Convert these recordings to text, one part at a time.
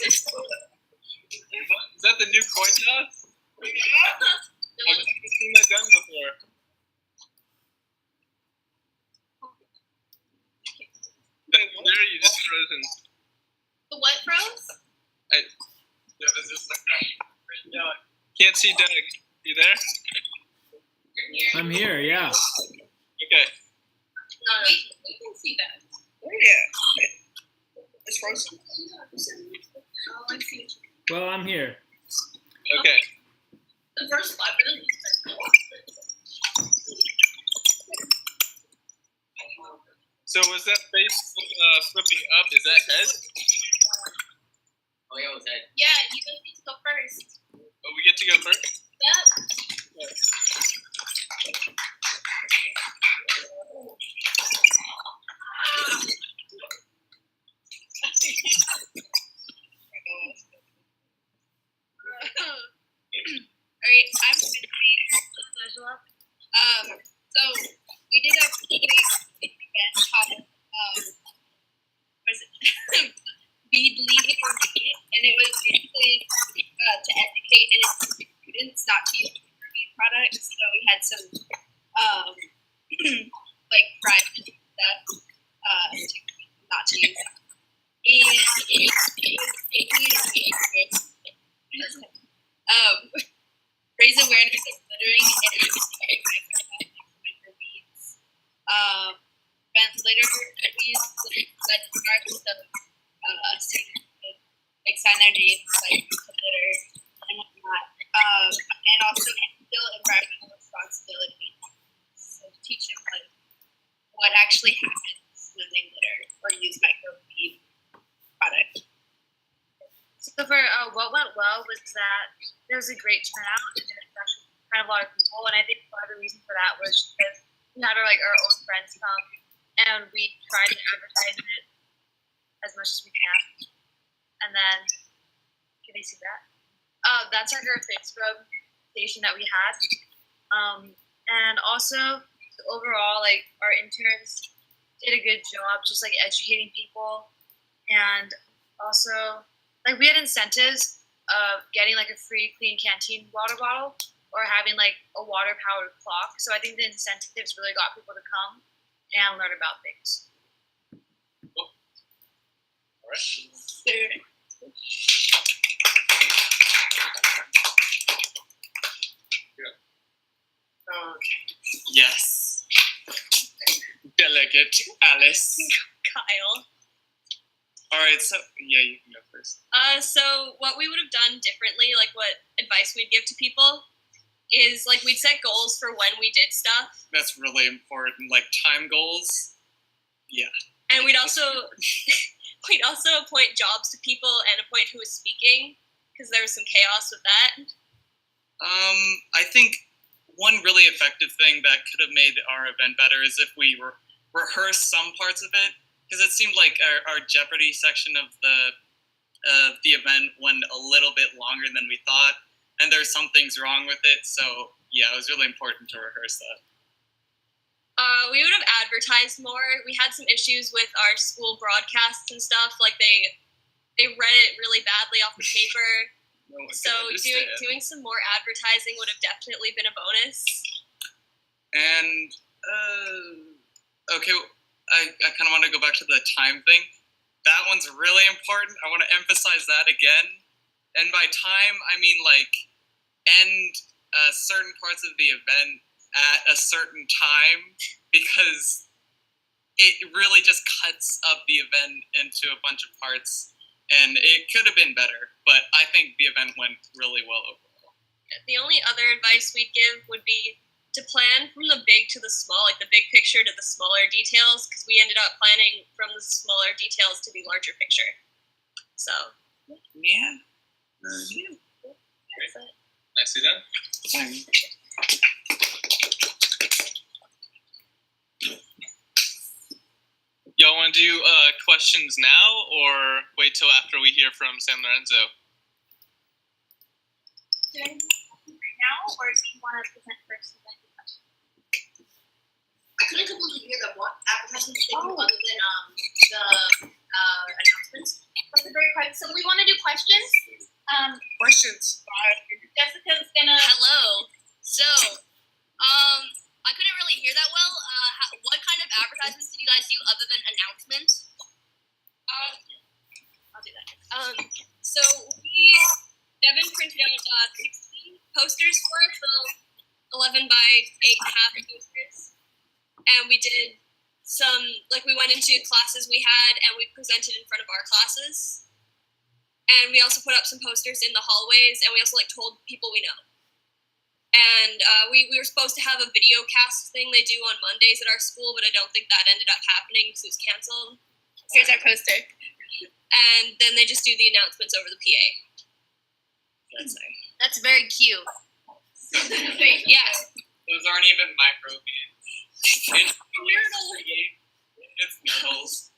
Is that the new coin toss? I've never seen that done before. There, you just frozen. The what froze? Can't see Doug. You there? I'm here, yeah. Okay. No, we can see that. Oh, yeah. It's frozen. Oh, I see. Well, I'm here. Okay. The first 5 minutes. So was that face flipping up? Is that head? Oh, yeah, it was head. Yeah, you guys need to go first. Oh, we get to go first? Yep. Alright, I'm so we did a again called what is it? Bead leading, and it was basically to educate and students not to use bead products. So we had some like private stuff not to use. And it was raise awareness of littering and microbeads. Litter, we used regardless of like sign their names, like to litter and whatnot. And also instill environmental responsibility. So to teach them like what actually happens when they litter or use microbead products. So for what went well was that there was a great turnout and there was actually kind of a lot of people, and I think part of the reason for that was because we had our own friends come and we tried to advertise it as much as we can. And then, can they see that? That's our Facebook station that we had. And also, overall, our interns did a good job just educating people, and also we had incentives of getting a free clean canteen water bottle or having a water powered clock. So I think the incentives really got people to come and learn about things. Cool. All right. Okay. Yes. Delegate Alice. Kyle. All right, so yeah, you can go first. So what we would have done differently, what advice we'd give to people, is we'd set goals for when we did stuff. That's really important, time goals. Yeah. And we'd also appoint jobs to people and appoint who was speaking, because there was some chaos with that. I think one really effective thing that could have made our event better is if we rehearsed some parts of it, because it seemed like our Jeopardy section of the event went a little bit longer than we thought, and there's some things wrong with it. So yeah, it was really important to rehearse that. We would have advertised more. We had some issues with our school broadcasts and stuff. They read it really badly off the paper. So doing some more advertising would have definitely been a bonus. And okay, I kind of want to go back to the time thing. That one's really important. I want to emphasize that again. And by time, I mean end certain parts of the event at a certain time, because it really just cuts up the event into a bunch of parts, and it could have been better, but I think the event went really well overall. The only other advice we'd give would be to plan from the big to the small, the big picture to the smaller details, because we ended up planning from the smaller details to the larger picture. So. Yeah. That's it. Nicely done. Y'all want to do questions now, or wait till after we hear from San Lorenzo? Do you right now, or do you want to present first and then do questions? I couldn't completely hear the advertisements they do other than the announcements. That's a great question. So we want to do questions. Questions. Jessica's gonna. Hello. So, I couldn't really hear that well. What kind of advertisements did you guys do other than announcements? I'll do that. So Devin printed out 16 posters for us, so 11 by 8.5 posters, and we did some, we went into classes we had, and we presented in front of our classes, and we also put up some posters in the hallways, and we also told people we know. And we were supposed to have a video cast thing they do on Mondays at our school, but I don't think that ended up happening because it was canceled. Here's our poster. And then they just do the announcements over the PA. That's very cute. Yeah. Those aren't even microbeads. It's noodles.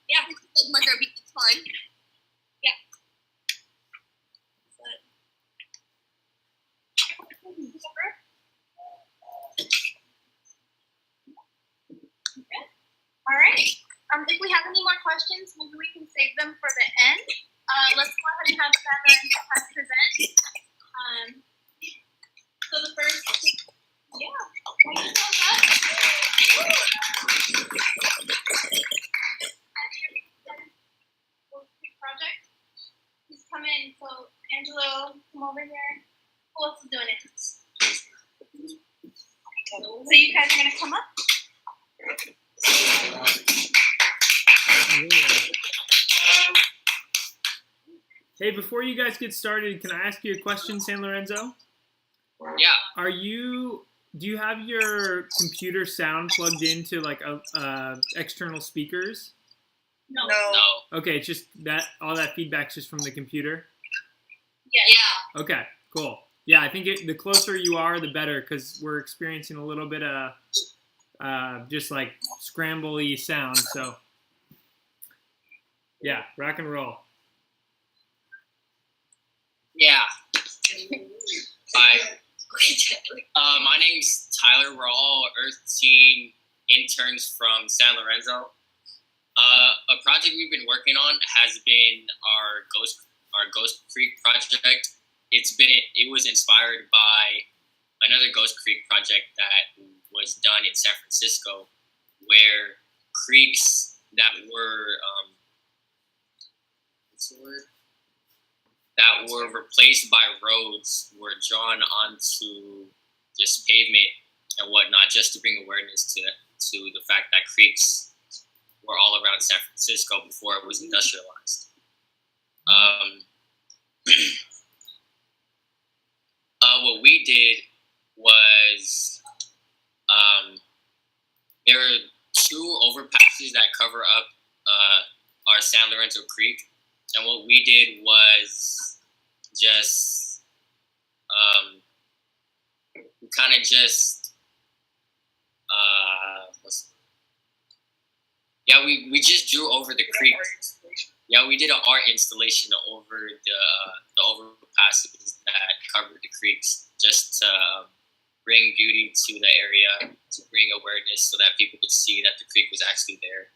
Yeah. Microbeads, it's fine. Yeah. All right. If we have any more questions, maybe we can save them for the end. Let's go ahead and have Sandra and Johan present. So the first, project. Please come in. So Angelo, come over here. Who else is doing it? So you guys are gonna come up. Hey, before you guys get started, can I ask you a question, San Lorenzo? Yeah. Do you have your computer sound plugged into external speakers? No. Okay, it's just that all that feedback's just from the computer? Yeah. Okay, cool. Yeah, I think the closer you are, the better, because we're experiencing a little bit of just scramble-y sound, so yeah, rock and roll. Yeah. Hi. My name's Tyler. We're all EarthTeam interns from San Lorenzo. A project we've been working on has been our Ghost Creek project. It was inspired by another Ghost Creek project that was done in San Francisco, where creeks that were replaced by roads were drawn onto just pavement and whatnot, just to bring awareness to the fact that creeks were all around San Francisco before it was industrialized. What we did was there are two overpasses that cover up our San Lorenzo Creek, and what we did was just we just drew over the creek. Yeah, we did an art installation over the overpasses that covered the creeks, just to bring beauty to the area, to bring awareness so that people could see that the creek was actually there.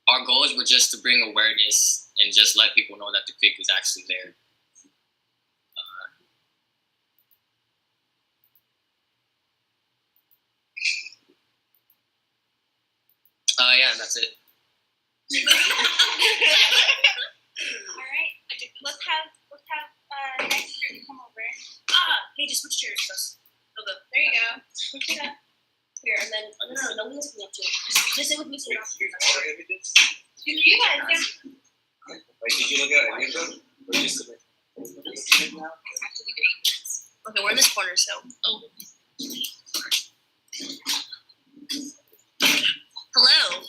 Our goals were just to bring awareness and just let people know that the creek was actually there. Yeah, that's it. All right. Let's have next year come over. Hey, just switch chairs first. There you go. Switch it up. Here, and then no one else can up to it. Just sit with me. So You guys, yeah. Did you look at any of them? Or just Okay, we're in this corner, so. Hello.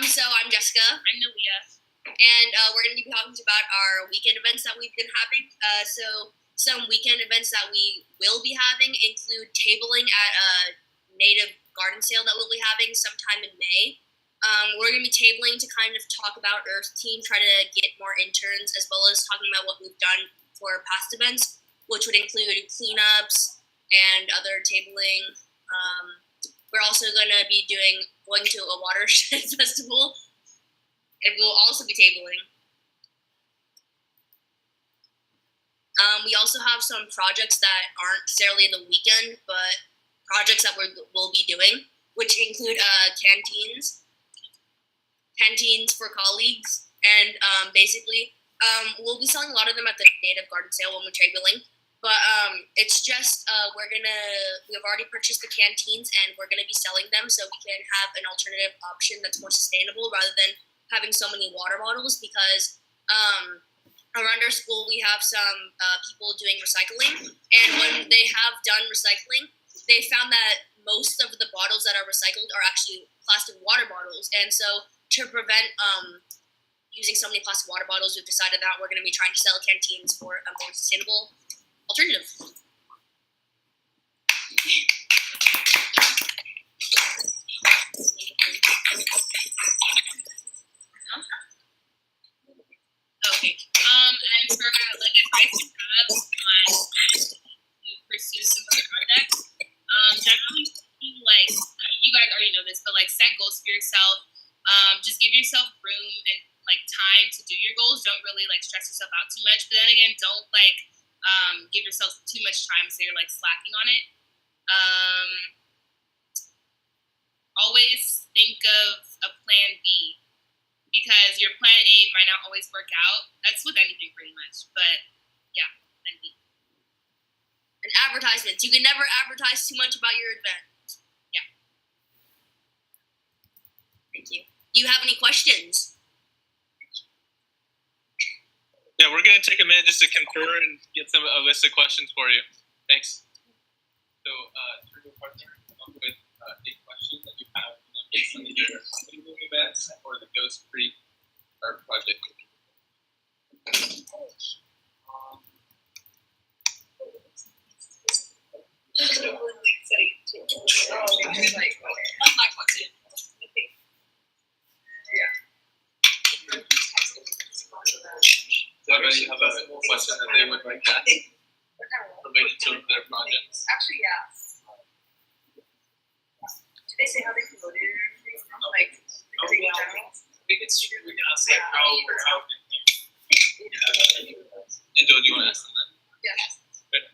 So I'm Jessica. I'm Nalia. And we're going to be talking about our weekend events that we've been having. So some weekend events that we will be having include tabling at a native garden sale that we'll be having sometime in May. We're going to be tabling to kind of talk about EarthTeam, try to get more interns, as well as talking about what we've done for past events, which would include cleanups and other tabling. we're also gonna be going to a watershed festival, and we'll also be tabling. We also have some projects that aren't necessarily the weekend, but projects that we'll be doing, which include canteens for colleagues, and basically we'll be selling a lot of them at the Native Garden sale when we're tabling. But it's just we've already purchased the canteens, and we're gonna be selling them so we can have an alternative option that's more sustainable rather than having so many water bottles, because around our school we have some people doing recycling, and when they have done recycling, they found that most of the bottles that are recycled are actually plastic water bottles. And so to prevent using so many plastic water bottles, we've decided that we're going to be trying to sell canteens for a more sustainable alternative. Okay. And for like advice you have on to pursue some of the projects, generally speaking, like you guys already know this, but like set goals for yourself. Just give yourself room and like time to do your goals. Don't really like stress yourself out too much. But then again, don't like give yourself too much time so you're like slacking on it. Always think of a plan B, because your plan A might not always work out. That's with anything pretty much. But yeah, plan B. And advertisements. You can never advertise too much about your event. Yeah. Thank you. Do you have any questions? Yeah, we're gonna take a minute just to confer and get a list of questions for you. Thanks. So, Turbo Partner, come up with 8 questions that you have for them based on either tabling events or the Ghost Creek art project. Does anybody have a question that they would like to ask related to their projects? Actually, yeah. Did they say how they promoted it or anything? Like, We can ask like how Angela, do you want to ask them that? yes. Good.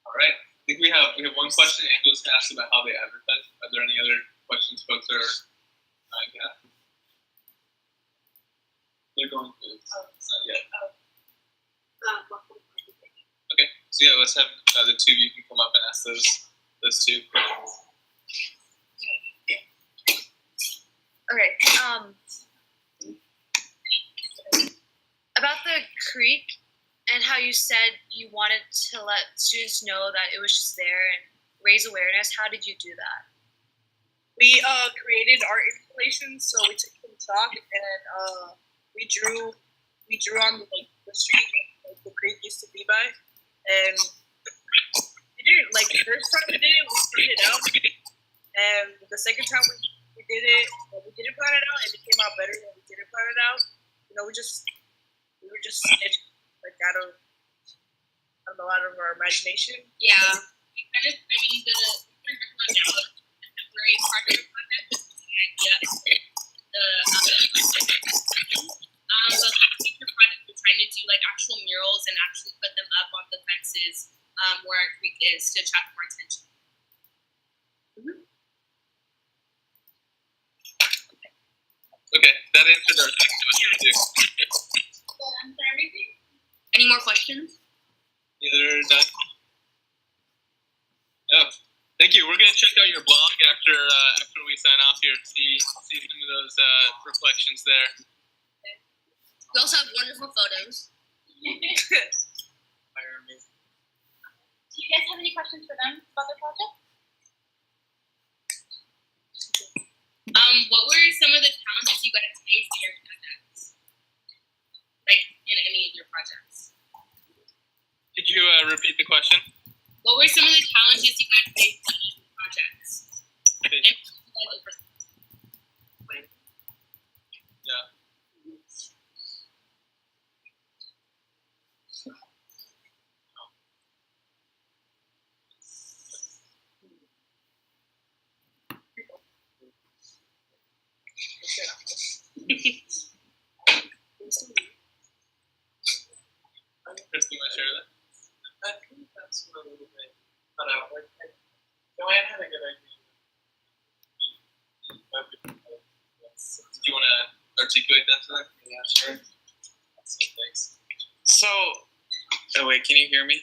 All right. I think we have one question. Angela's asked about how they advertise. Are there any other questions folks are got? They're going to. Not yet. Okay. So yeah, let's have the two of you can come up and ask those two questions. Okay. About the creek and how you said you wanted to let students know that it was just there and raise awareness. How did you do that? We created art installations, so we took some chalk and we drew on the street like the creek used to be by, and we didn't like the first time we did it, we printed it out, and the second time we did it, we didn't plan it out, and it came out better than we didn't plan it out. You know, we were just stitched like out of our imagination. Yeah. The temporary part of the project is the idea. But future projects we're trying to do like actual murals and actually put them up on the fences where our creek is to attract more attention. Okay, that answered our question. Any more questions? Either done. Oh, thank you. We're gonna check out your blog after we sign off here. See some of those reflections there. We also have wonderful photos. Do you guys have any questions for them about their project? What were some of the challenges you guys faced in your projects? Like in any of your projects? Could you repeat the question? What were some of the challenges you guys faced in your projects? Yeah. this one a little bit cut out. Like, Joanne had a good idea. Do you want to articulate that to them? Yeah, sure. Thanks. So, oh wait, can you hear me?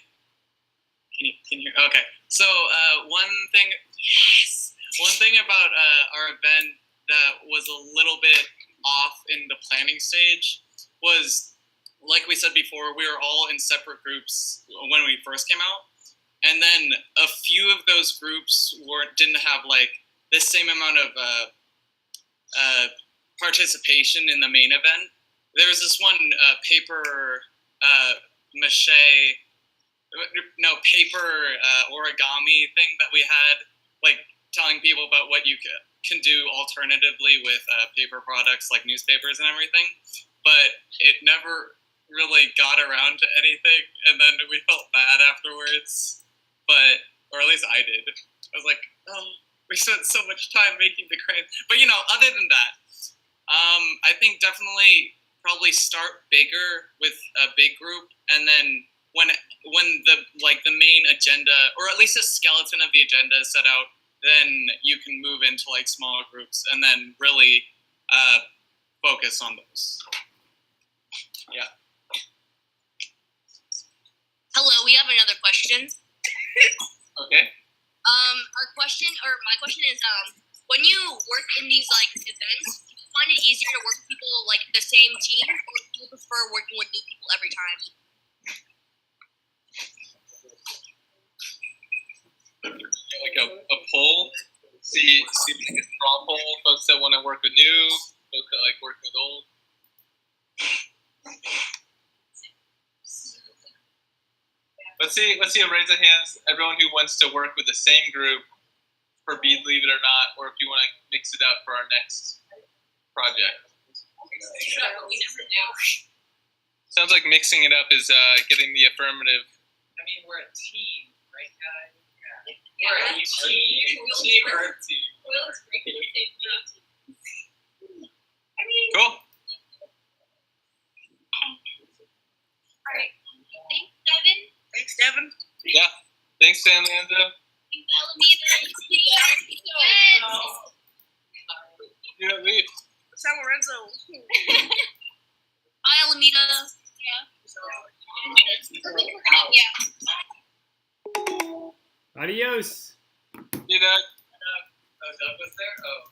Can you? Okay. So one thing about our event that was a little bit off in the planning stage was, like we said before, we were all in separate groups when we first came out, and then a few of those groups didn't have like the same amount of participation in the main event. There was this one paper origami thing that we had, like telling people about what you can do alternatively with paper products like newspapers and everything, but it never really got around to anything, and then we felt bad afterwards, or at least I did. I was like, oh, we spent so much time making the crane. But other than that, I think definitely probably start bigger with a big group, and then when the main agenda, or at least a skeleton of the agenda is set out, then you can move into like smaller groups and then really focus on those. Yeah. Hello, we have another question. Okay. My question is, when you work in these like events, do you find it easier to work with people like the same team, or do you prefer working with new people every time? Like a poll, see like a straw poll, folks that want to work with new, folks that like work with old. Let's see a raise of hands, everyone who wants to work with the same group for Believe It or Not, or if you want to mix it up for our next project. Sounds like mixing it up is getting the affirmative. I mean, we're a team, right, guys? Yeah. We're a team. EarthTeam. Cool. Alright. Thanks, Devin. Thanks, Devin. Yeah. Thanks, San Lorenzo. Thanks, Alameda. Yeah, leave. San Lorenzo. Bye, Alameda. Adios. See you, Doug. Oh, Doug was there? Oh.